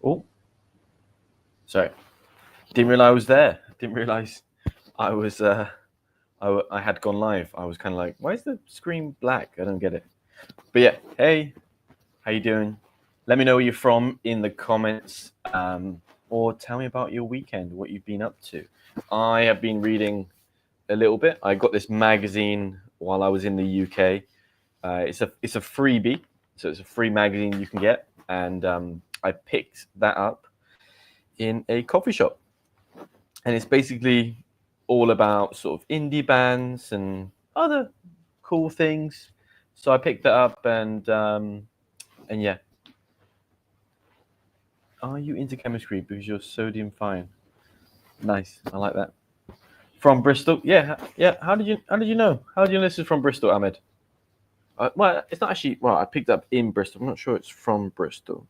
Oh, sorry. Didn't realize I was there. Didn't realize I was. I had gone live. I was kind of like, why is the screen black? I don't get it. But yeah, hey, how you doing? Let me know where you're from in the comments, or tell me about your weekend, what you've been up to. I have been reading a little bit. I got this magazine while I was in the UK. It's a freebie, so it's a free magazine you can get, and I picked that up in a coffee shop, and it's basically all about sort of indie bands and other cool things. So I picked that up, and yeah. Are you into chemistry because you're sodium fine? Nice, I like that. From Bristol, yeah, yeah. How did you know? How did you know this is from Bristol, Ahmed? Well, it's not actually. Well, I picked up in Bristol. I'm not sure it's from Bristol.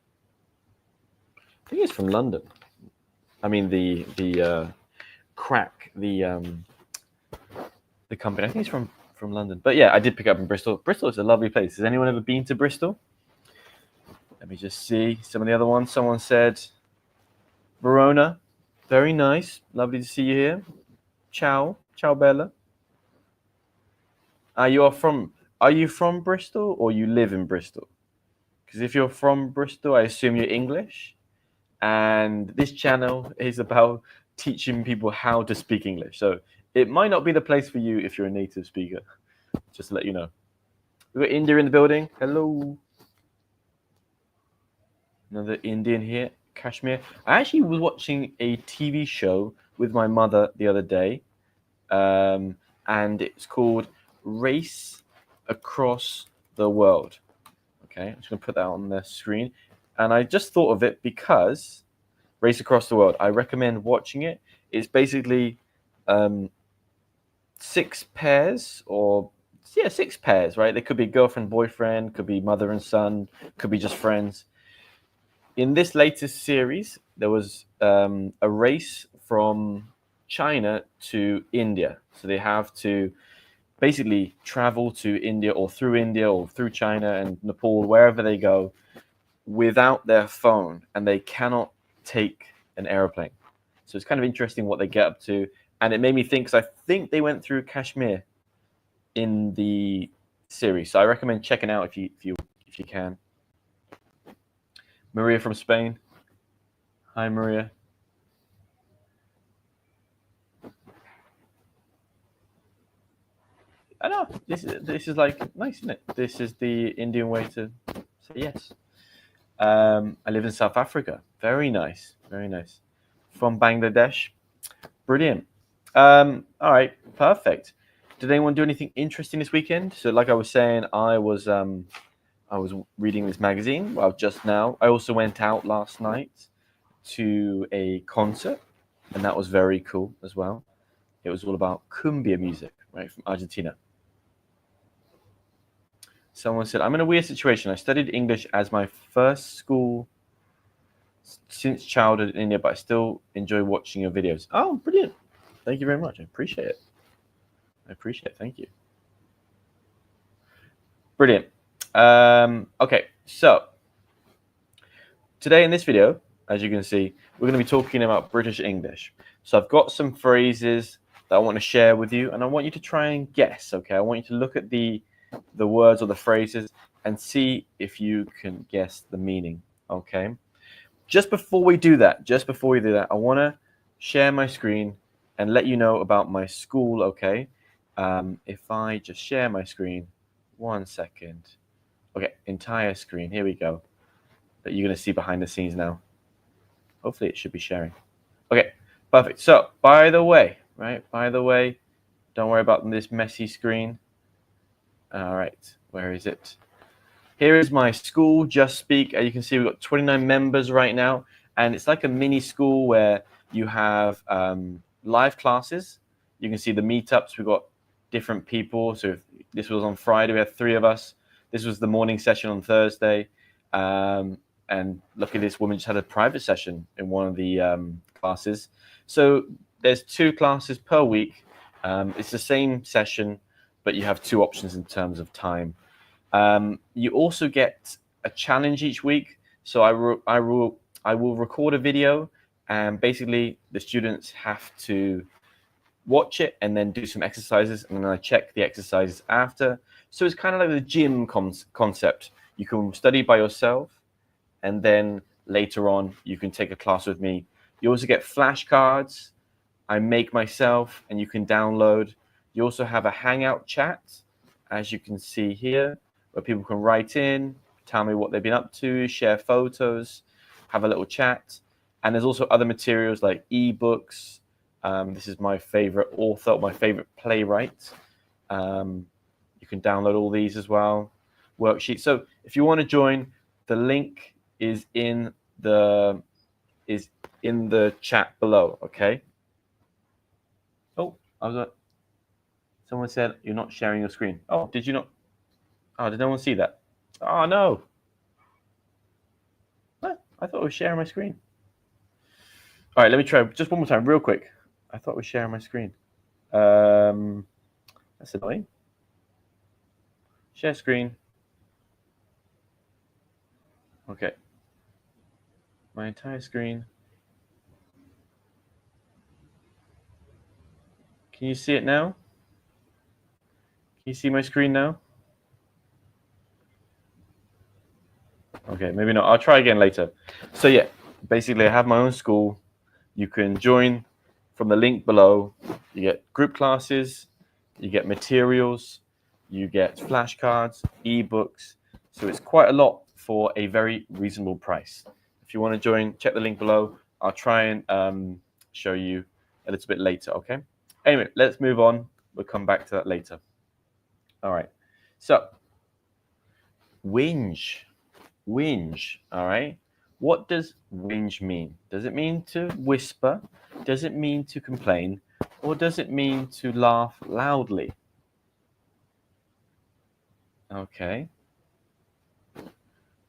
I think it's from London. I mean the crack the company. I think it's from London. But yeah, I did pick up in Bristol. Bristol is a lovely place. Has anyone ever been to Bristol? Let me just see some of the other ones. Someone said Verona, very nice. Lovely to see you here. Ciao, ciao Bella. Are you from Bristol or you live in Bristol? Because if you're from Bristol, I assume you're English. And this channel is about teaching people how to speak English. So it might not be the place for you if you're a native speaker. Just to let you know. We've got India in the building. Hello. Another Indian here. Kashmir. I actually was watching a TV show with my mother the other day. And it's called Race Across the World. Okay, I'm just going to put that on the screen. And I just thought of it because Race Across the World, I recommend watching it. It's basically 6 pairs six pairs, right? They could be girlfriend, boyfriend, could be mother and son, could be just friends. In this latest series, there was a race from China to India. So they have to basically travel to India or through China and Nepal, wherever they go, without their phone, and they cannot take an aeroplane. So it's kind of interesting what they get up to, and it made me think, because I think they went through Kashmir in the series. So I recommend checking out if you can. Maria from Spain. Hi, Maria. I know this is like nice, isn't it? This is the Indian way to say yes. I live in South Africa. Very nice, very nice. From Bangladesh. Brilliant. All right, perfect. Did anyone do anything interesting this weekend? So, like I was saying, I was reading this magazine. Well, just now. I also went out last night to a concert, and that was very cool as well. It was all about cumbia music, right, from Argentina. Someone said, I'm in a weird situation. I studied English as my first school since childhood in India, but I still enjoy watching your videos. Oh, brilliant. Thank you very much. I appreciate it. Thank you. Brilliant. Okay, so today in this video, as you can see, we're going to be talking about British English. So I've got some phrases that I want to share with you, and I want you to try and guess, okay? I want you to look at the words or the phrases and see if you can guess the meaning, okay? Just before we do that, I want to share my screen and let you know about my school, okay? If I just share my screen, 1 second. Okay, entire screen, here we go. That you're going to see behind the scenes now. Hopefully it should be sharing. Okay, perfect. So, by the way, don't worry about this messy screen. All right, where is it? Here is my school, Just Speak. You can see we've got 29 members right now, and it's like a mini school where you have live classes. You can see the meetups. We've got different people. So if this was on Friday, we had 3 of us. This was the morning session on Thursday. And look at this woman just had a private session in one of the classes. So there's 2 classes per week. It's the same session, but you have 2 options in terms of time. You also get a challenge each week. So I will record a video, and basically the students have to watch it and then do some exercises, and then I check the exercises after. So it's kind of like the gym concept. You can study by yourself, and then later on you can take a class with me. You also get flashcards I make myself and you can download. You also have a Hangout chat, as you can see here, where people can write in, tell me what they've been up to, share photos, have a little chat. And there's also other materials like ebooks. This is my favorite author, my favorite playwright. You can download all these as well, worksheets. So if you want to join, the link is in the chat below. Okay. Oh, someone said you're not sharing your screen. Oh, did you not? Oh, did no one see that? Oh no. What? I thought I was sharing my screen. All right, let me try just one more time, real quick. I thought I was sharing my screen. That's annoying. Share screen. Okay. My entire screen. Can you see it now? Can you see my screen now? Okay, maybe not. I'll try again later. So yeah, basically I have my own school. You can join from the link below. You get group classes, you get materials, you get flashcards, ebooks. So it's quite a lot for a very reasonable price. If you want to join, check the link below. I'll try and show you a little bit later, okay? Anyway, let's move on. We'll come back to that later. All right. So, whinge. Whinge, all right? What does whinge mean? Does it mean to whisper? Does it mean to complain? Or does it mean to laugh loudly? Okay.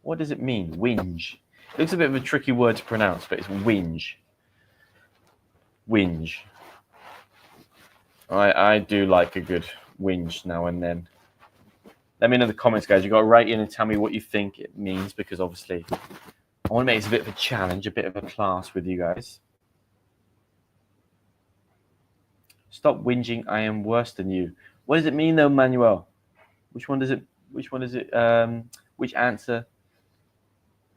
What does it mean? Whinge. It looks a bit of a tricky word to pronounce, but it's whinge. Whinge. I do like a good whinge now and then. Let me know in the comments, guys. You've got to write in and tell me what you think it means, because obviously I want to make this a bit of a challenge, a bit of a class with you guys. Stop whinging. I am worse than you. What does it mean, though, Manuel? Which answer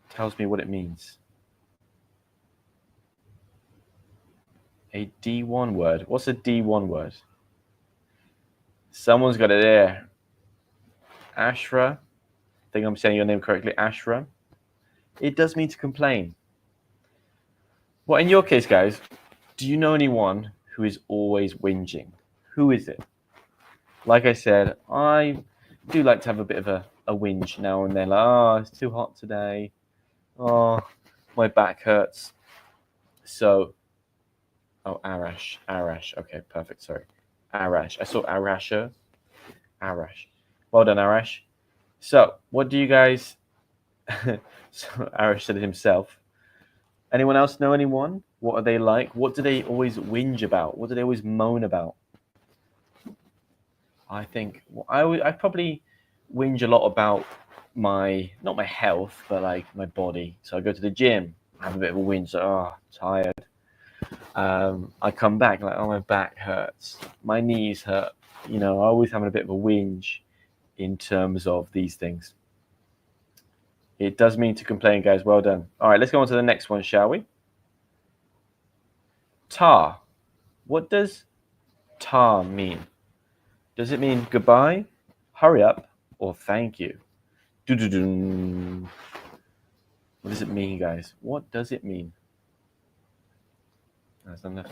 tells me what it means? A D1 word. What's a D1 word? Someone's got it there. Ashra. I think I'm saying your name correctly. Ashra. It does mean to complain. Well, in your case, guys, do you know anyone who is always whinging? Who is it? Like I said, I do like to have a bit of a whinge now and then. Like, oh, it's too hot today. Oh, my back hurts. So, oh, Arash. Okay, perfect. Sorry. Arash. I saw Arasha. Arash. Well done, Arash. So, what do you guys... So, Arash said it himself. Anyone else know anyone? What are they like? What do they always whinge about? What do they always moan about? I think I probably whinge a lot about not my health, but like my body. So I go to the gym, I have a bit of a whinge, like, oh, tired. I come back like, oh, my back hurts, my knees hurt. You know, I always having a bit of a whinge in terms of these things. It does mean to complain, guys. Well done. All right, let's go on to the next one, shall we? Tar. What does tar mean? Does it mean goodbye, hurry up, or thank you? Doo-doo-doo. What does it mean, guys? What does it mean? That's enough.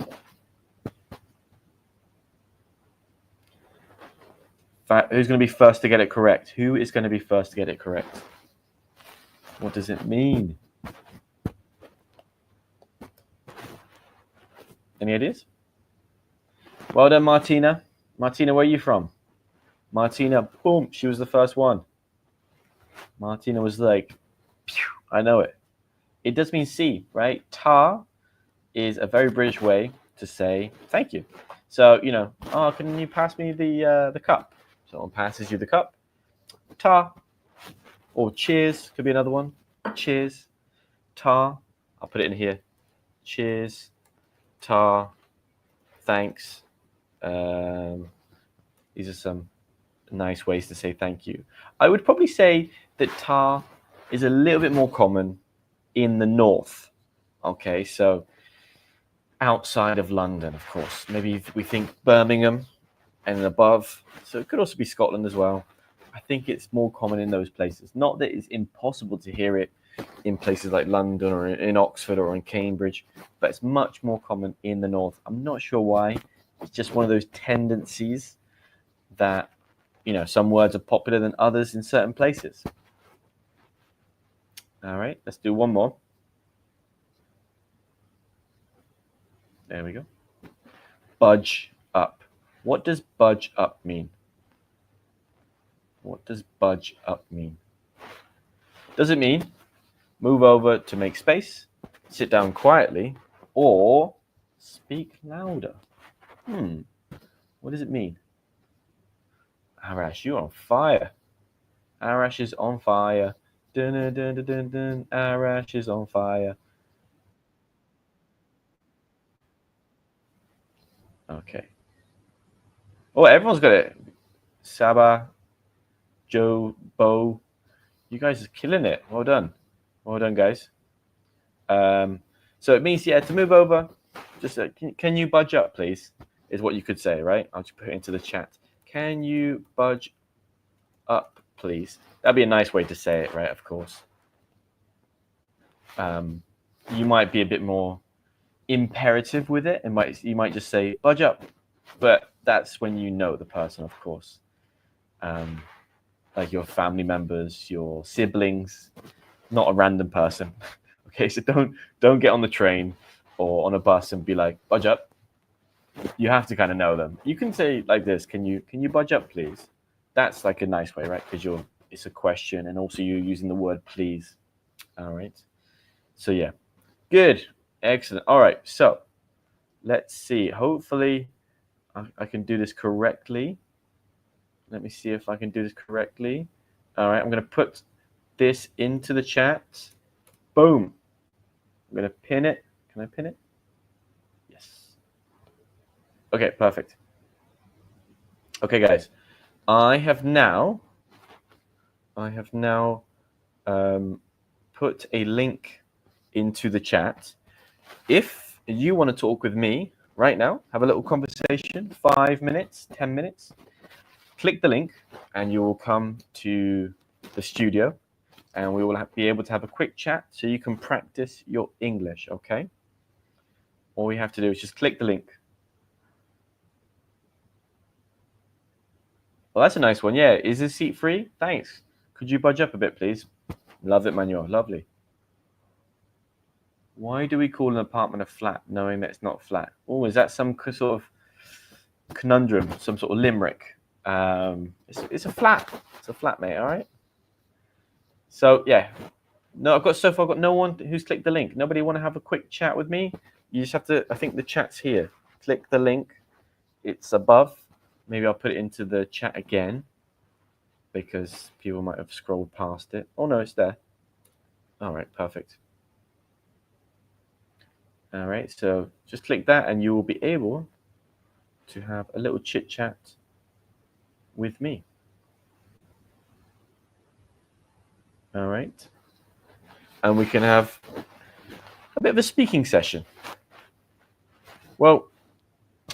Who's going to be first to get it correct? Who is going to be first to get it correct? What does it mean? Any ideas? Well done, Martina. Martina, where are you from? Martina, boom, she was the first one. Martina was like, phew, I know it. It does mean see, right? Tar is a very British way to say thank you. So, you know, oh, can you pass me the cup? Someone passes you the cup. Tar. Or cheers could be another one. Cheers. Tar. I'll put it in here. Cheers, ta, thanks. These are some nice ways to say thank you. I would probably say that ta is a little bit more common in the north. Okay, so outside of London, of course. Maybe if we think Birmingham and above. So it could also be Scotland as well. I think it's more common in those places. Not that it's impossible to hear it in places like London or in Oxford or in Cambridge, but it's much more common in the north. I'm not sure why. It's just one of those tendencies that, you know, some words are popular than others in certain places. All right, let's do one more. There we go. Budge up. What does budge up mean? What does budge up mean? Does it mean move over to make space, sit down quietly, or speak louder? What does it mean? Arash, you're on fire. Arash is on fire. Dun, dun, dun, dun, dun, dun. Arash is on fire. Okay. Oh, everyone's got it. Saba, Joe, Bo, you guys are killing it. Well done. Well done, guys. So it means, yeah, to move over, just can you budge up, please, is what you could say, right? I'll just put it into the chat. Can you budge up, please? That'd be a nice way to say it, right? Of course. You might be a bit more imperative with it. You might just say budge up, but that's when you know the person, of course. Like your family members, your siblings, not a random person. Okay, so don't get on the train or on a bus and be like budge up. You have to kind of know them. You can say like this: Can you budge up, please? That's like a nice way, right? Because it's a question, and also you're using the word please. All right. So yeah, good, excellent. All right, so let's see. Hopefully, I can do this correctly. Let me see if I can do this correctly. All right, I'm going to put this into the chat. Boom. I'm going to pin it. Can I pin it? Yes. Okay, perfect. Okay, guys. I have now put a link into the chat. If you want to talk with me right now, have a little conversation, 5 minutes, 10 minutes, click the link and you will come to the studio and we will be able to have a quick chat so you can practice your English, okay? All you have to do is just click the link. Well, that's a nice one. Yeah, is this seat free? Thanks. Could you budge up a bit, please? Love it, Manuel. Lovely. Why do we call an apartment a flat knowing that it's not flat? Oh, is that some sort of conundrum, some sort of limerick? It's a flat. It's a flat, mate, all right? So, yeah. No, so far I've got no one who's clicked the link. Nobody want to have a quick chat with me? You just have to, I think the chat's here. Click the link. It's above. Maybe I'll put it into the chat again because people might have scrolled past it. Oh, no, it's there. All right, perfect. All right, so just click that and you will be able to have a little chit chat with me. All right. And we can have a bit of a speaking session. Well,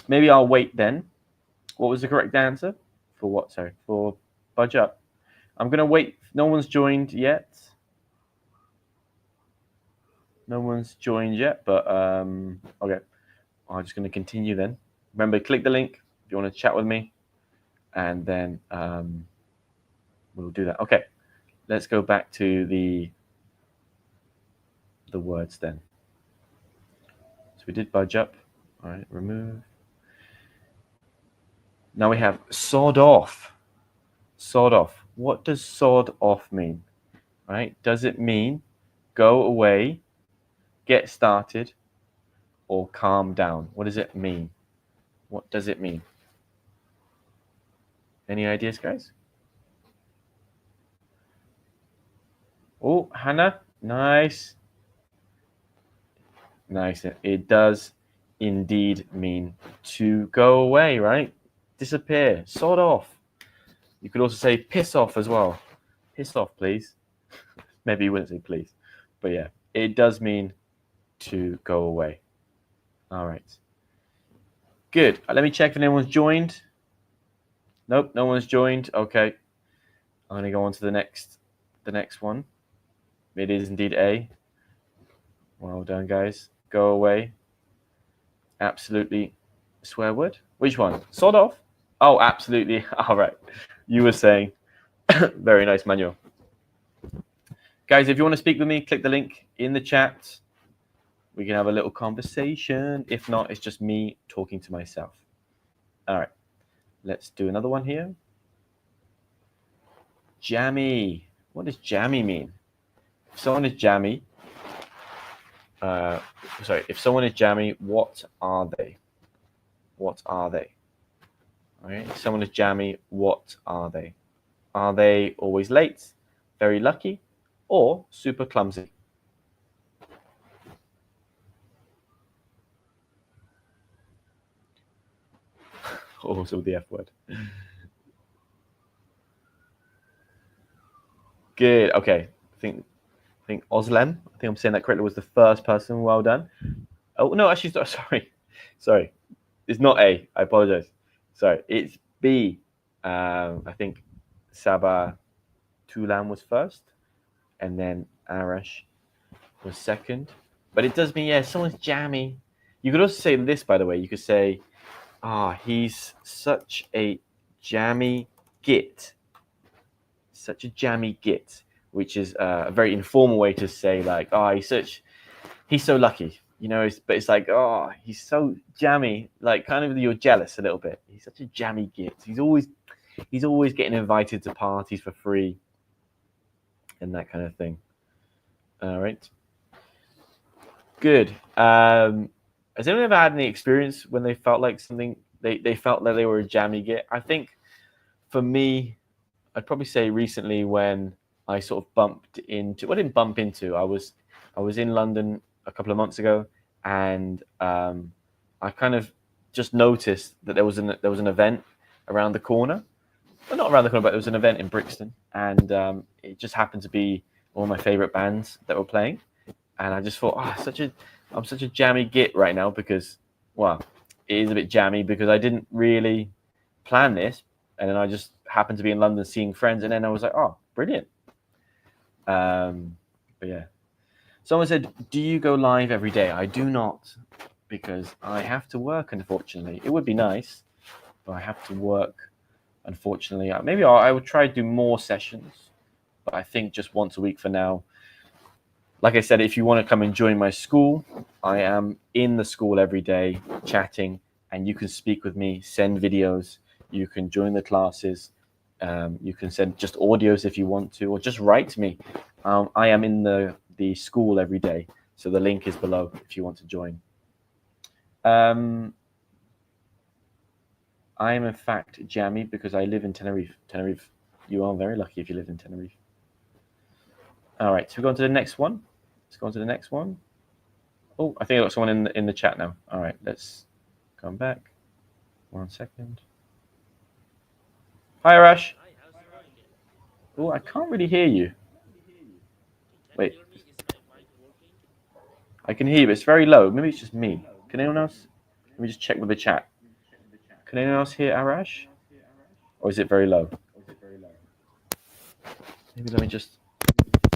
maybe I'll wait then. What was the correct answer? For what? Sorry, for budge up. I'm going to wait. No one's joined yet. No one's joined yet, but okay. I'm just going to continue then. Remember, click the link if you want to chat with me, and then we'll do that. Okay, let's go back to the words then. So we did budge up. All right, remove. Now we have sod off. Sod off. What does sod off mean? All right, does it mean go away, get started, or calm down? What does it mean? What does it mean? Any ideas, guys? Oh, Hannah, nice. Nice. It does indeed mean to go away, right? Disappear, sod off. You could also say piss off as well. Piss off, please. Maybe you wouldn't say please, but yeah, it does mean to go away. All right. Good. Let me check if anyone's joined. Nope, no one's joined. Okay. I'm going to go on to the next one. It is indeed A. Well done, guys. Go away. Absolutely. Swear word? Which one? Sod off? Oh, absolutely. All right. You were saying. Very nice, Manuel. Guys, if you want to speak with me, click the link in the chat. We can have a little conversation. If not, it's just me talking to myself. All right. Let's do another one here. Jammy. What does jammy mean? If someone is jammy, if someone is jammy, what are they? What are they? All right. If someone is jammy, what are they? Are they always late, very lucky, or super clumsy? Also the F word. Good. Okay. I think Oslem, I think I'm saying that correctly, was the first person. Well done. Oh no, actually, sorry. It's not A. I apologize. Sorry, it's B. I think Sabah Tulan was first, and then Arash was second. But it does mean, yeah, someone's jammy. You could also say this, by the way. You could say, he's such a jammy git. Such a jammy git, which is a very informal way to say, like, he's so lucky. You know, but it's like, he's so jammy, like kind of you're jealous a little bit. He's such a jammy git. He's always getting invited to parties for free and that kind of thing. All right. Good. Has anyone ever had any experience when they felt like something, they felt that they were a jammy git? I think for me, I'd probably say recently when I sort of bumped into, well, I didn't bump into, I was in London a couple of months ago, and I kind of just noticed that there was an event around the corner. Well, not around the corner, but there was an event in Brixton, and it just happened to be one of my favorite bands that were playing. And I just thought, I'm such a jammy git right now because, well, it is a bit jammy because I didn't really plan this, and then I just happened to be in London seeing friends, and then I was like, oh, brilliant. But yeah. Someone said, do you go live every day? I do not, because I have to work, unfortunately. It would be nice, but I have to work, unfortunately. Maybe I would try to do more sessions, but I think just once a week for now. Like I said, if you want to come and join my school, I am in the school every day chatting, and you can speak with me, send videos, you can join the classes, you can send just audios if you want to, or just write to me. I am in the school every day, so the link is below if you want to join. I am in fact jammy because I live in Tenerife. You are very lucky if you live in Tenerife. All right, so we go on to the next one. Let's go on to the next one. Oh, I think I got someone in the chat now. All right, let's come back. 1 second. Hi, Arash. Oh, I can't really hear you. Wait. I can hear you, but it's very low. Maybe it's just me. Can anyone else? Let me just check with the chat. Can anyone else hear Arash? Or is it very low? Maybe let me just...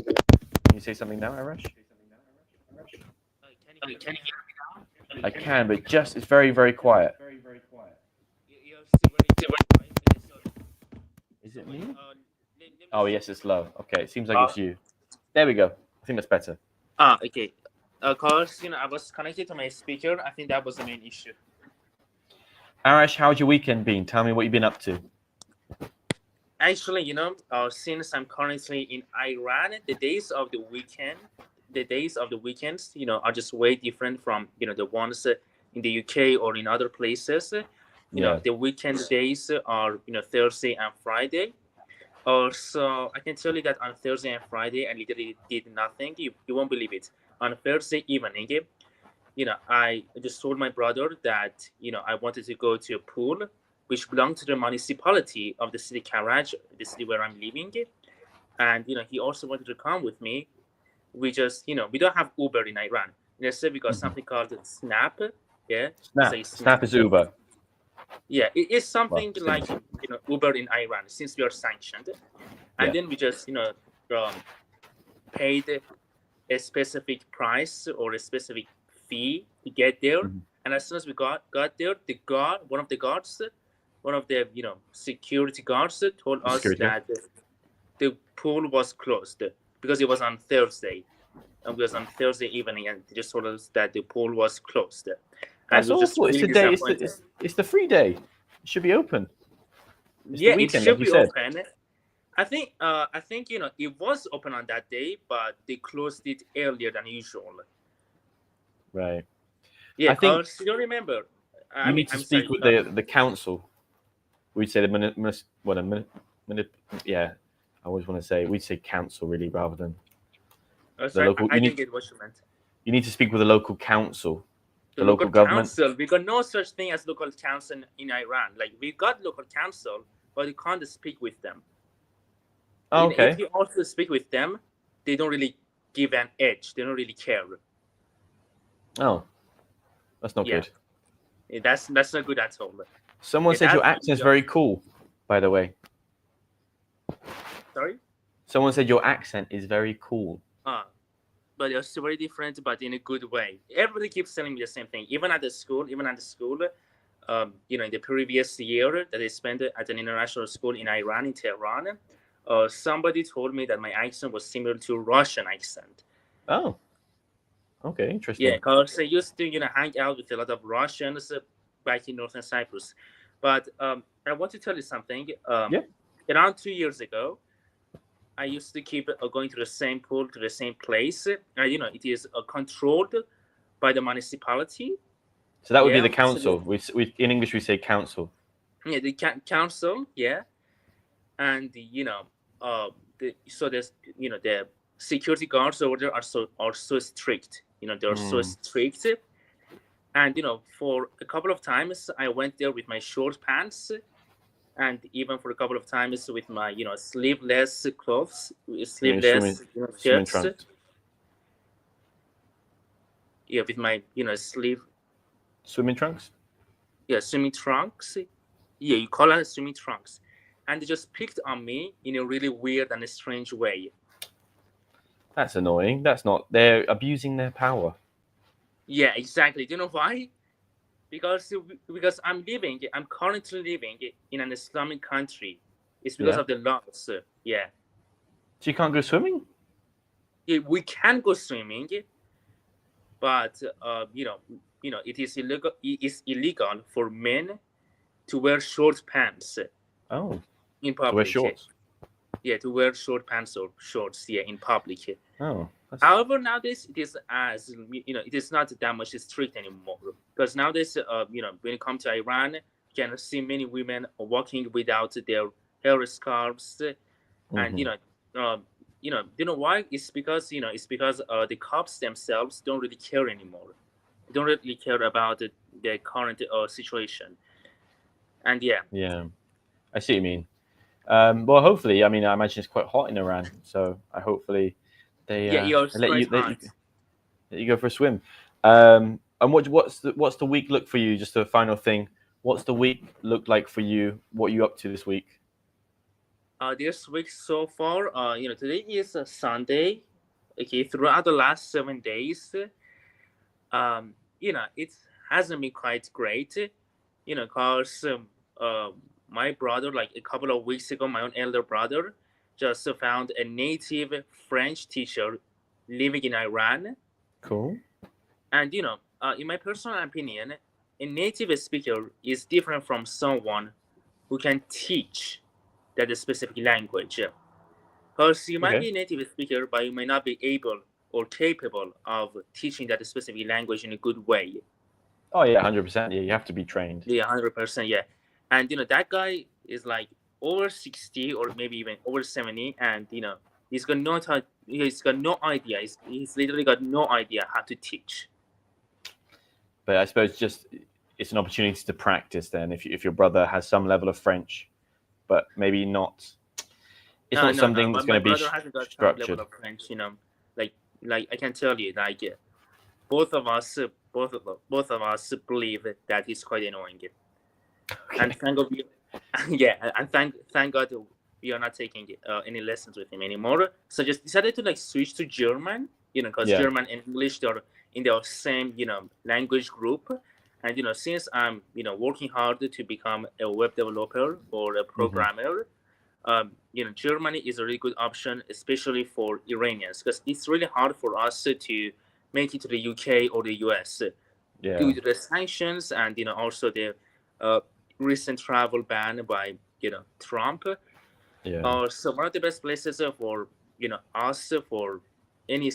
Can you say something now, Arash? I can, but just it's very, very quiet. Is it me? Oh, yes, it's low. Okay, it seems like it's you. There we go. I think that's better. Okay. Of course, I was connected to my speaker. I think that was the main issue. Arash, how's your weekend been? Tell me what you've been up to. Actually, since I'm currently in Iran, the days of the weekends, are just way different from, the ones in the UK or in other places. The weekend days are, Thursday and Friday. So I can tell you that on Thursday and Friday, I literally did nothing. You won't believe it. On Thursday evening, I just told my brother that I wanted to go to a pool which belonged to the municipality of the city Karaj, the city where I'm living, and he also wanted to come with me. We just we don't have Uber in Iran. Instead, we got something called Snap. Yeah, it's a Snap is Uber. Yeah, it is something Well, like Uber in Iran since we are sanctioned, and then we just paid a specific price or a specific fee to get there. And as soon as we got there, one of the guards, one of the security guards, told us that the pool was closed because it was on Thursday, and it was on Thursday evening, and they just told us that the pool was closed. That's awful. It's the day. It's the free day. It should be open. It's the weekend, it should like be open. I think it was open on that day, but they closed it earlier than usual. Right. Yeah, because you remember. You need to speak with the council. We'd say yeah. I always want to say we'd say council really rather than the local. I didn't get what you meant. You need to speak with the local council. The local government. Council. We got no such thing as local council in Iran. Like we got local council, but you can't speak with them. Oh, okay. If you also speak with them, they don't really give an edge. They don't really care. Oh, that's not good. That's not good at all. Someone said your accent's very cool, by the way. Sorry? Someone said your accent is very cool. But it's very different, but in a good way. Everybody keeps telling me the same thing. Even at the school, in the previous year that I spent at an international school in Iran, in Tehran, somebody told me that my accent was similar to Russian accent. Oh, okay, interesting. Yeah, because I used to hang out with a lot of Russians back in northern Cyprus. But I want to tell you something. Around 2 years ago, I used to keep going to the same pool, to the same place. It is controlled by the municipality. So that would be the council. We in English we say council. Yeah, the council. Yeah, and so there's the security guards over there are so strict. They're so strict, and for a couple of times I went there with my short pants. And even for a couple of times with my, sleeveless clothes, sleeveless shirts. Yeah, with my, Swimming trunks? Yeah, swimming trunks. Yeah, you call it swimming trunks. And they just picked on me in a really weird and strange way. That's annoying. They're abusing their power. Yeah, exactly. Do you know why? Because I'm currently living in an Islamic country. It's because of the laws. Yeah. So you can't go swimming? Yeah, we can go swimming, but it is illegal. It is illegal for men to wear short pants. Oh. In public. To wear shorts. Yeah, to wear short pants or shorts. Yeah, in public. Oh. However, nowadays it is it is not that much strict anymore. Because nowadays, when you come to Iran, you can see many women walking without their hair scarves, and you know why? It's because the cops themselves don't really care anymore. They don't really care about the current situation, and yeah, I see what you mean. Well, hopefully, I imagine it's quite hot in Iran, so hopefully they let you go for a swim. And what's the week look for you? Just a final thing. What's the week look like for you? What are you up to this week? This week so far, today is a Sunday. Okay, throughout the last 7 days, it hasn't been quite great. Cause my brother, like a couple of weeks ago, my own elder brother, just found a native French teacher living in Iran. Cool. And in my personal opinion, a native speaker is different from someone who can teach that specific language. Because you might be a native speaker, but you may not be able or capable of teaching that specific language in a good way. Oh yeah, 100%. Yeah, you have to be trained. Yeah, 100%. Yeah, and that guy is like over 60 or maybe even over 70, and he's got no idea. He's literally got no idea how to teach. but I suppose just it's an opportunity to practice then if your brother has some level of French, but maybe not. It's not No, something that's my going to be brother hasn't got some level structured. of French. Like I can tell you, like both of us, both of us believe that he's quite annoying. Okay. And thank God, yeah, and thank God we are not taking any lessons with him anymore. So just decided to like switch to German, because Yeah. German and English they're in their same language group. And since I'm working hard to become a web developer or a programmer, Germany is a really good option, especially for Iranians, because it's really hard for us to make it to the UK or the US Yeah. due to the sanctions and also the recent travel ban by Trump. Yeah. So one of the best places for us for any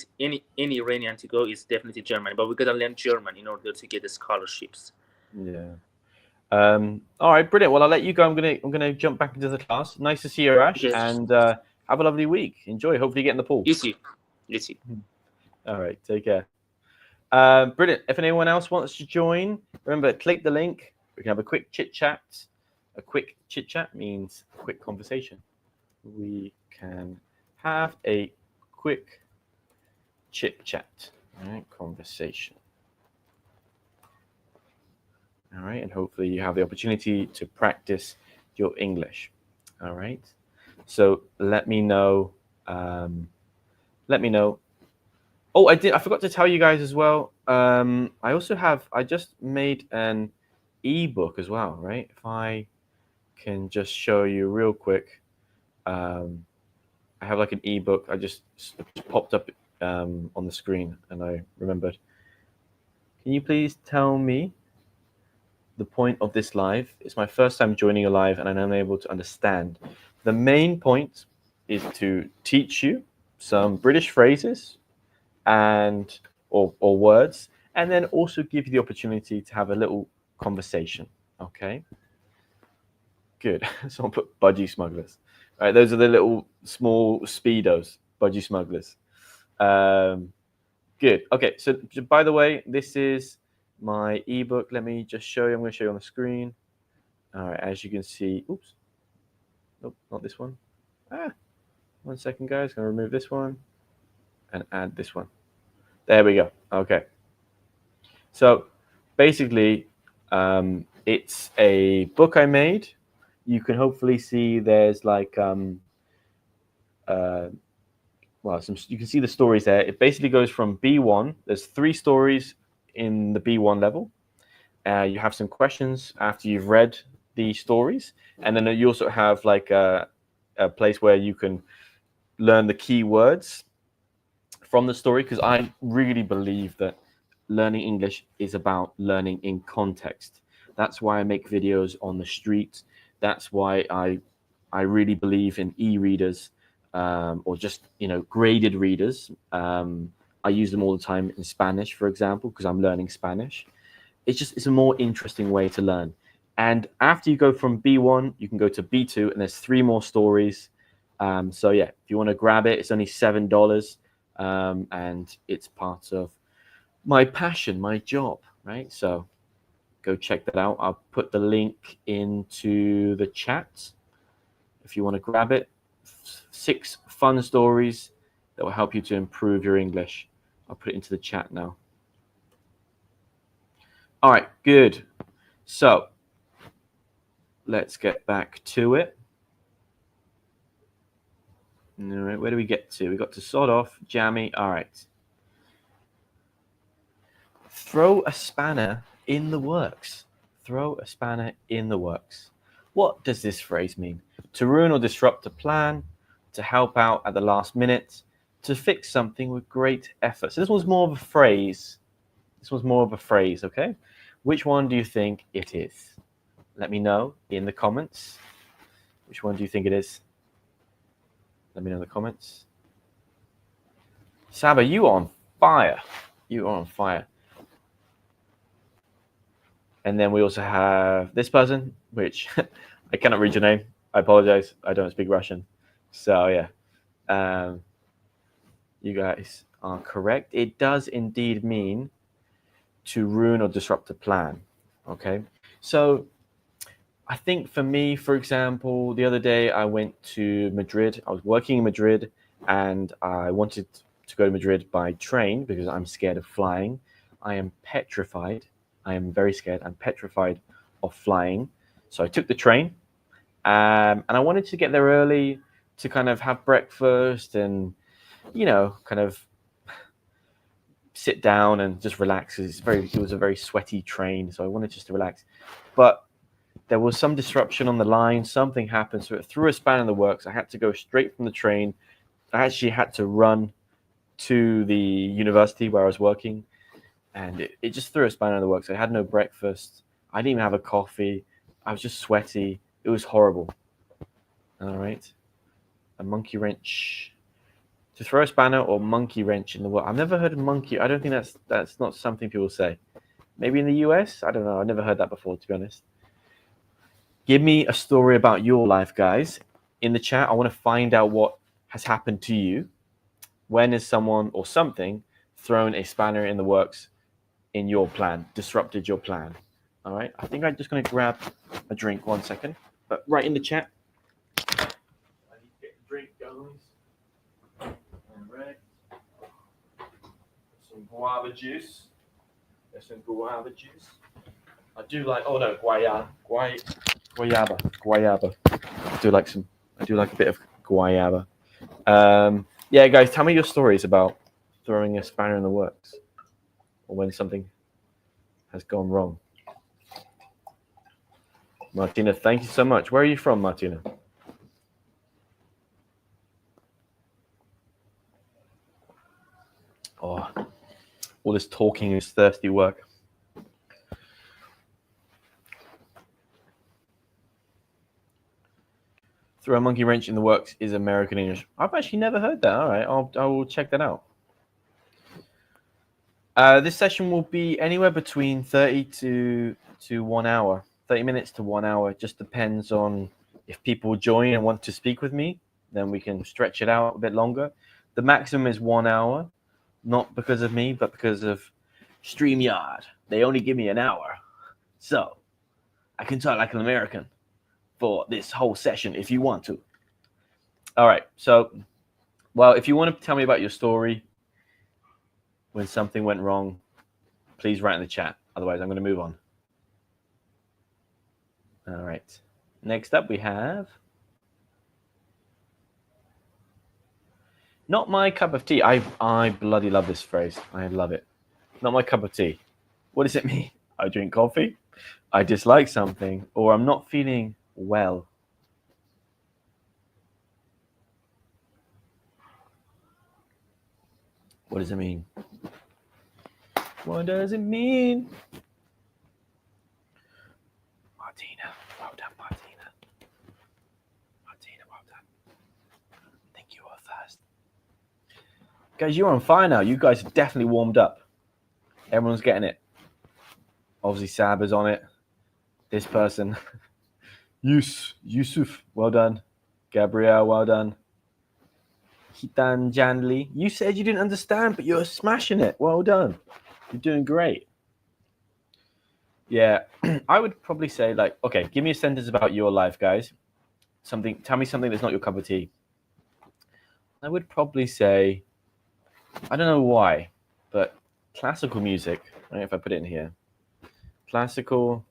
Iranian to go is definitely Germany, but we gotta learn German in order to get the scholarships. Yeah. All right, brilliant. Well, I'll let you go. I'm gonna jump back into the class. Nice to see you, Ash, Okay. and have a lovely week. Enjoy. Hopefully, you get in the pool. You see. All right, take care. Brilliant. If anyone else wants to join, remember click the link. We can have a quick chit chat. A quick chit chat means quick conversation. We can have a quick chit chat, right? Conversation. All right, and hopefully you have the opportunity to practice your English. All right, so let me know. Let me know. Oh, I forgot to tell you guys as well. I just made an ebook as well, right? If I can just show you real quick, I have like an ebook. I just popped up on the screen, and I remembered. Can you please tell me the point of this live? It's my first time joining a live, and I'm unable to understand. The main point is to teach you some British phrases and or words, and then also give you the opportunity to have a little conversation. Okay, good. Someone put budgie smugglers. All right, those are the little small speedos, budgie smugglers. Good. Okay, so by the way, this is my ebook. Let me just show you. I'm going to show you on the screen. All right, as you can see, oops, nope, not this one. 1 second, guys. Going to remove this one and add this one. There we go. Okay. So basically, it's a book I made. You can hopefully see there's like you can see the stories there. It basically goes from B1. There's 3 stories in the B1 level. You have some questions after you've read the stories, and then you also have like a place where you can learn the key words from the story, because I really believe that learning English is about learning in context. That's why I make videos on the street. That's why I really believe in e-readers, or just graded readers. I use them all the time in Spanish, for example, because I'm learning Spanish. It's a more interesting way to learn. And after you go from B1, you can go to B2, and there's 3 more stories. So yeah, if you want to grab it, it's only $7, and it's part of my passion, my job, right? So go check that out. I'll put the link into the chat if you want to grab it. 6 fun stories that will help you to improve your English. I'll put it into the chat now. All right, good. So let's get back to it. All right, where do we get to? We got to sod off, jammy. All right. Throw a spanner in the works. Throw a spanner in the works. What does this phrase mean? To ruin or disrupt a plan, to help out at the last minute, to fix something with great effort. So this one's more of a phrase. Okay? Which one do you think it is? Let me know in the comments. Which one do you think it is? Let me know in the comments. Saba, you are on fire. You are on fire. And then we also have this person, which I cannot read your name. I apologize. I don't speak Russian. So yeah, you guys are correct. It does indeed mean to ruin or disrupt a plan. Okay, so I think for me, for example, the other day I went to Madrid. I was working in Madrid, and I wanted to go to Madrid by train because I'm scared of flying. I am petrified. I am very scared. I'm petrified of flying. So I took the train, and I wanted to get there early to kind of have breakfast and, kind of sit down and just relax. It was a very sweaty train, so I wanted just to relax. But there was some disruption on the line. Something happened, so it threw a spanner in the works. I had to go straight from the train. I actually had to run to the university where I was working, and it just threw a spanner in the works. I had no breakfast. I didn't even have a coffee. I was just sweaty. It was horrible. All right. A monkey wrench. To throw a spanner or monkey wrench in the works. I've never heard of monkey. I don't think that's not something people say. Maybe in the US? I don't know. I've never heard that before, to be honest. Give me a story about your life, guys. In the chat, I want to find out what has happened to you. When has someone or something thrown a spanner in the works in your plan, disrupted your plan? All right. I think I'm just going to grab a drink 1 second. But right in the chat. I need to get the drink, guys. All right. Some guava juice. There's some guava juice. I do like, guayaba. I do like a bit of guayaba. Yeah, guys, tell me your stories about throwing a spanner in the works or when something has gone wrong. Martina, thank you so much. Where are you from, Martina? Oh, all this talking is thirsty work. Throw a monkey wrench in the works is American English. I've actually never heard that. All right, I will check that out. This session will be anywhere between 30 to 1 hour. 30 minutes to 1 hour. It just depends on if people join and want to speak with me. Then we can stretch it out a bit longer. The maximum is 1 hour, not because of me, but because of StreamYard. They only give me an hour. So I can talk like an American for this whole session if you want to. All right. So, well, if you want to tell me about your story when something went wrong, please write in the chat. Otherwise, I'm going to move on. All right. Next up, we have not my cup of tea. I bloody love this phrase. I love it. Not my cup of tea. What does it mean? I drink coffee. I dislike something, or I'm not feeling well. What does it mean? What does it mean? Martina, well done, Martina. Martina, well done. I think you were first. Guys, you're on fire now. You guys have definitely warmed up. Everyone's getting it. Obviously, Saba's on it. This person. Yusuf, well done. Gabrielle, well done. Hitan Janli, you said you didn't understand, but you're smashing it. Well done. You're doing great. Yeah, I would probably say, like, okay, give me a sentence about your life, guys. Tell me something that's not your cup of tea. I would probably say, I don't know why, but classical music, right, if I put it in here, classical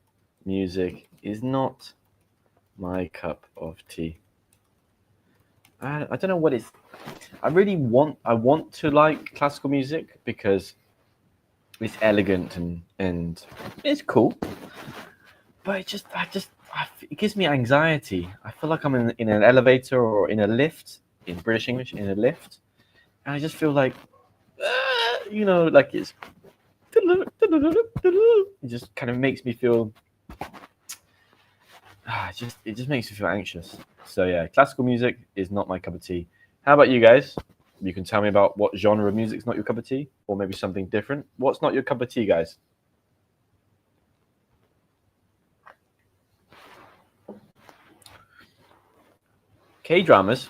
music is not my cup of tea. I don't know what it's. I want to like classical music because it's elegant and it's cool, but it gives me anxiety. I feel like I'm in an elevator or in a lift, in British English, in a lift, and I just feel like, like it's. It just kind of makes me feel. It just makes me feel anxious. So yeah, classical music is not my cup of tea. How about you guys? You can tell me about what genre of music is not your cup of tea, or maybe something different. What's not your cup of tea, guys? K-dramas.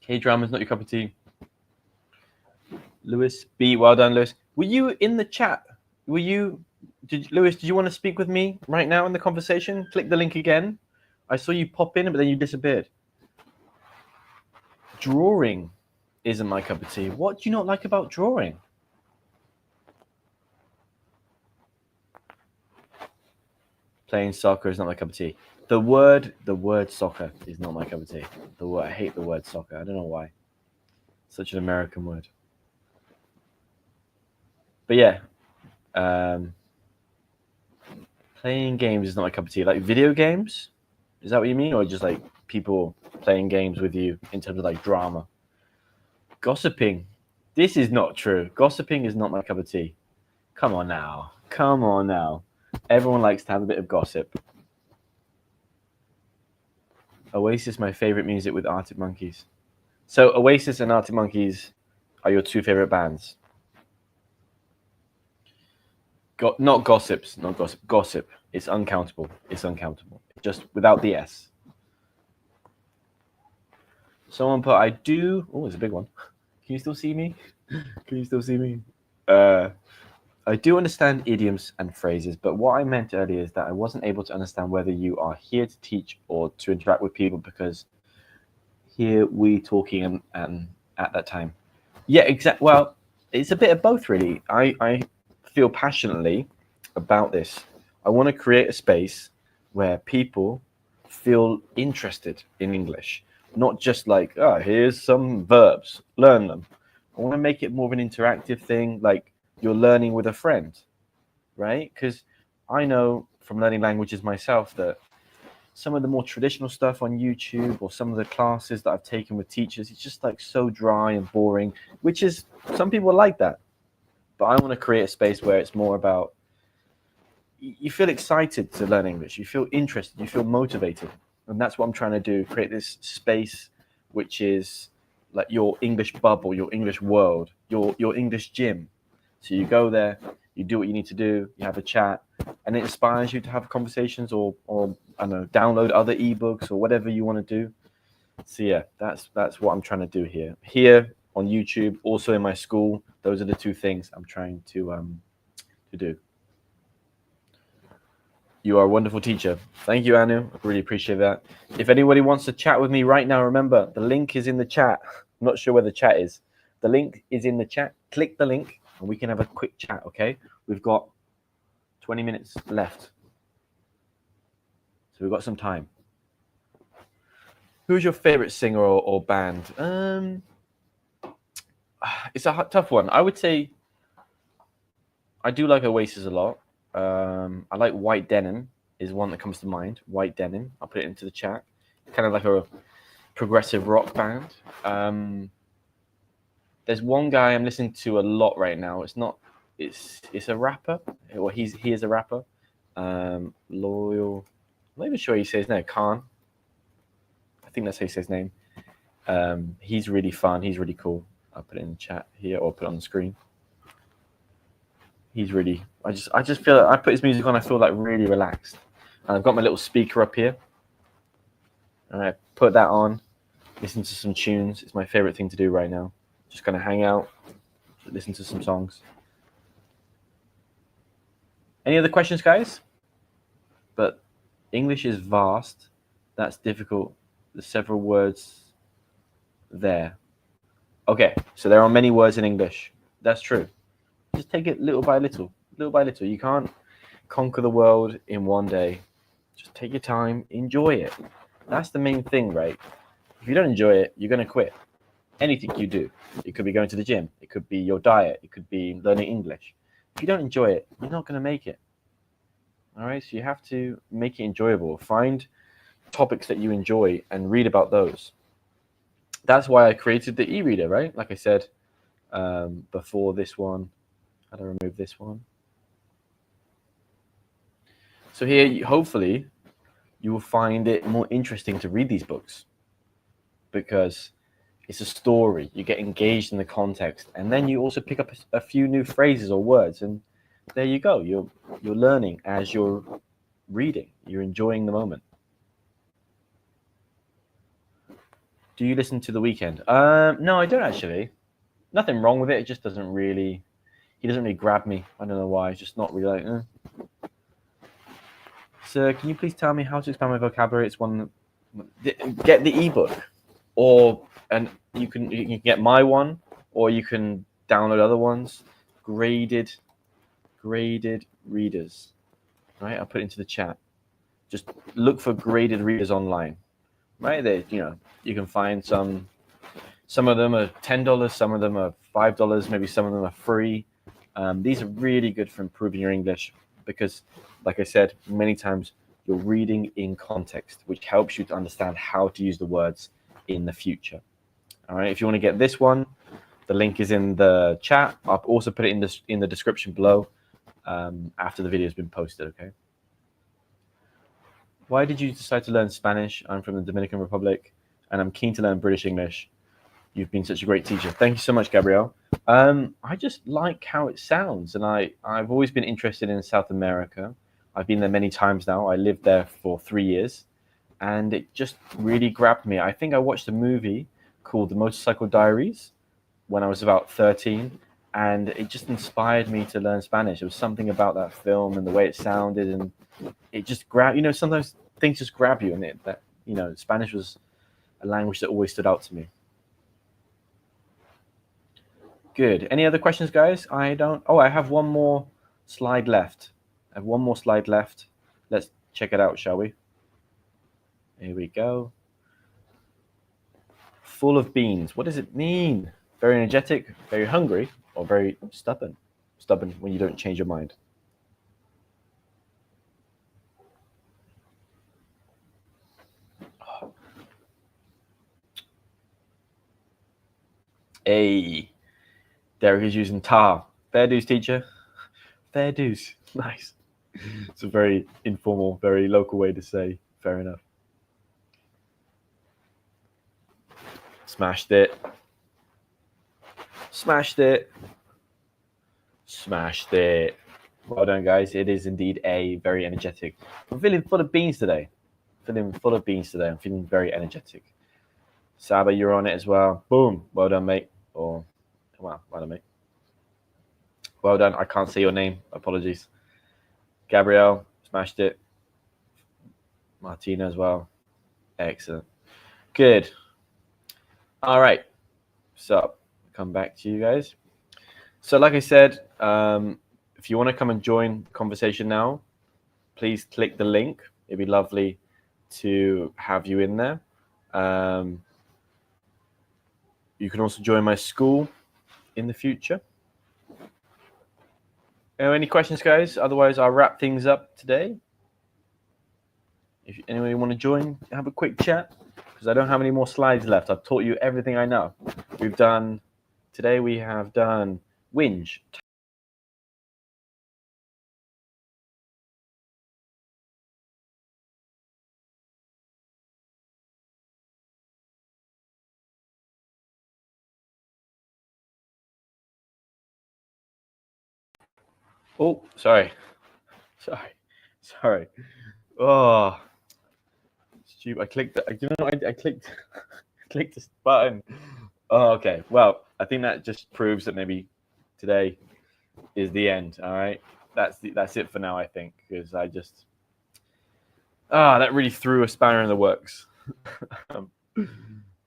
K-dramas not your cup of tea. Lewis B, well done, Lewis. Were you in the chat? Lewis, did you want to speak with me right now in the conversation? Click the link again. I saw you pop in, but then you disappeared. Drawing isn't my cup of tea. What do you not like about drawing? Playing soccer is not my cup of tea. The word soccer is not my cup of tea. I hate the word soccer. I don't know why. Such an American word. But yeah, playing games is not my cup of tea. Like video games, is that what you mean, or just like people playing games with you in terms of like drama? Gossiping, this is not true. Gossiping is not my cup of tea. Come on now. Everyone likes to have a bit of gossip. Oasis, my favorite music with Arctic Monkeys. So Oasis and Arctic Monkeys are your two favorite bands. Not gossips, not gossip. Gossip. It's uncountable. Just without the S. Someone put, I do. Oh, it's a big one. Can you still see me? I do understand idioms and phrases, but what I meant earlier is that I wasn't able to understand whether you are here to teach or to interact with people, because here we talking and at that time. Yeah, exactly. Well, it's a bit of both, really. I feel passionately about this. I want to create a space where people feel interested in English, not just like, oh, here's some verbs, learn them. I want to make it more of an interactive thing, like you're learning with a friend, right? Because I know from learning languages myself that some of the more traditional stuff on YouTube or some of the classes that I've taken with teachers, it's just like so dry and boring, which is, some people like that. But I want to create a space where it's more about, you feel excited to learn English, you feel interested, you feel motivated. And that's what I'm trying to do, create this space which is like your English bubble, your English world, your English gym. So you go there, you do what you need to do, you have a chat, and it inspires you to have conversations or I don't know, download other ebooks or whatever you want to do. So yeah, that's what I'm trying to do here. Here on YouTube, also in my school, those are the two things I'm trying to do. You are a wonderful teacher. Thank you, Anu. I really appreciate that. If anybody wants to chat with me right now, remember, the link is in the chat. I'm not sure where the chat is. The link is in the chat. Click the link and we can have a quick chat, okay? We've got 20 minutes left. So we've got some time. Who's your favorite singer or band? It's a tough one. I would say I do like Oasis a lot. I like White Denim is one that comes to mind. White Denim. I'll put it into the chat. Kind of like a progressive rock band. There's one guy I'm listening to a lot right now. It's a rapper. Well, he is a rapper. Loyal. I'm not even sure he says his name. Khan. I think that's how he says his name. He's really fun. He's really cool. I'll put it in the chat here or put it on the screen. He's really. I just feel I put his music on. I feel like really relaxed. And I've got my little speaker up here. And I put that on, listen to some tunes. It's my favorite thing to do right now. Just kind of hang out, listen to some songs. Any other questions, guys? But English is vast. That's difficult. There's several words there. Okay, so there are many words in English. That's true. Just take it little by little. You can't conquer the world in one day. Just take your time, enjoy it. That's the main thing, right? If you don't enjoy it, you're going to quit. Anything you do. It could be going to the gym. It could be your diet. It could be learning English. If you don't enjoy it, you're not going to make it. All right, so you have to make it enjoyable. Find topics that you enjoy and read about those. That's why I created the e-reader, right? Like I said before this one. How do I remove this one? So here, hopefully, you will find it more interesting to read these books because it's a story. You get engaged in the context, and then you also pick up a few new phrases or words, and there you go. You're learning as you're reading. You're enjoying the moment. Do you listen to The Weeknd? No, I don't actually. Nothing wrong with it. It just doesn't really He doesn't really grab me. I don't know why. He's just not really like. Sir, can you please tell me how to expand my vocabulary? It's one. Get the ebook, and you can get my one, or you can download other ones. Graded readers. Right, I'll put it into the chat. Just look for graded readers online. Right, you can find some. Some of them are $10, some of them are $5, maybe some of them are free. These are really good for improving your English because, like I said, many times you're reading in context, which helps you to understand how to use the words in the future. All right, if you want to get this one, the link is in the chat. I'll also put it in the description below after the video has been posted, okay? Why did you decide to learn Spanish? I'm from the Dominican Republic, and I'm keen to learn British English. You've been such a great teacher. Thank you so much, Gabrielle. I just like how it sounds, and I've always been interested in South America. I've been there many times now. I lived there for 3 years, and it just really grabbed me. I think I watched a movie called The Motorcycle Diaries when I was about 13, and it just inspired me to learn Spanish. There was something about that film and the way it sounded, and it just grabbed. Sometimes things just grab you, and Spanish was a language that always stood out to me. Good. Any other questions, guys? I have one more slide left. Let's check it out, shall we? Here we go. Full of beans. What does it mean? Very energetic, very hungry, or very stubborn? Stubborn when you don't change your mind. Hey. Derek is using tar. Fair dues, teacher. Fair dues. Nice. It's a very informal, very local way to say fair enough. Smashed it. Smashed it. Smashed it. Well done, guys. It is indeed a very energetic. I'm feeling full of beans today. I'm feeling very energetic. Saba, you're on it as well. Boom. Well done, mate. Wow, well done, mate. Well done. I can't say your name. Apologies. Gabrielle, smashed it. Martina as well. Excellent. Good. All right. So, come back to you guys. So, like I said, if you want to come and join the conversation now, please click the link. It'd be lovely to have you in there. You can also join my school in the future. Any questions, guys? Otherwise, I'll wrap things up today. If anyone want to join, have a quick chat, because I don't have any more slides left. I've taught you everything I know. Today we have done whinge. Oh, sorry. Oh, stupid. I clicked. I clicked this button. Oh, okay. Well, I think that just proves that maybe today is the end. All right. That's it for now, I think, because that really threw a spanner in the works.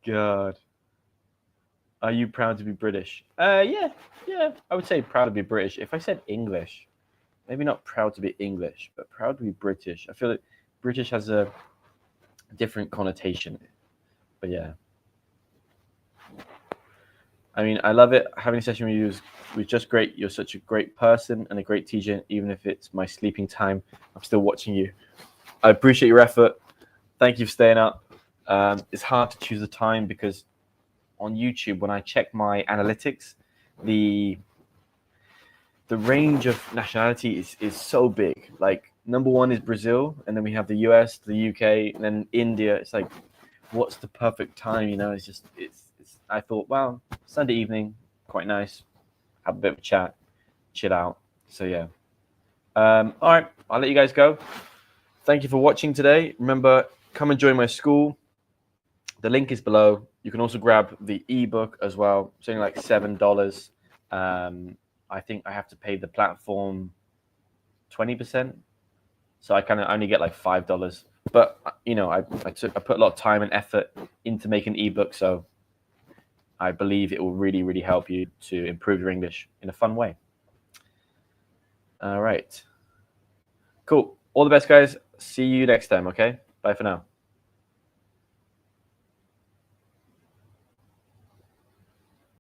God. Are you proud to be British? Yeah. I would say proud to be British. If I said English, maybe not proud to be English, but proud to be British. I feel like British has a different connotation. But yeah. I mean, I love it. Having a session with you was just great. You're such a great person and a great teacher. Even if it's my sleeping time, I'm still watching you. I appreciate your effort. Thank you for staying up. It's hard to choose a time because on YouTube, when I check my analytics, the range of nationality is so big. Like number one is Brazil, and then we have the US, the UK, and then India. It's like, what's the perfect time? It's I thought, well, Sunday evening, quite nice. Have a bit of a chat, chill out. So yeah. All right, I'll let you guys go. Thank you for watching today. Remember, come and join my school. The link is below. You can also grab the ebook as well. It's only like $7. I think I have to pay the platform 20%. So I kind of only get like $5. But you know, I put a lot of time and effort into making an ebook, so I believe it will really, really help you to improve your English in a fun way. All right. Cool. All the best, guys. See you next time, okay? Bye for now.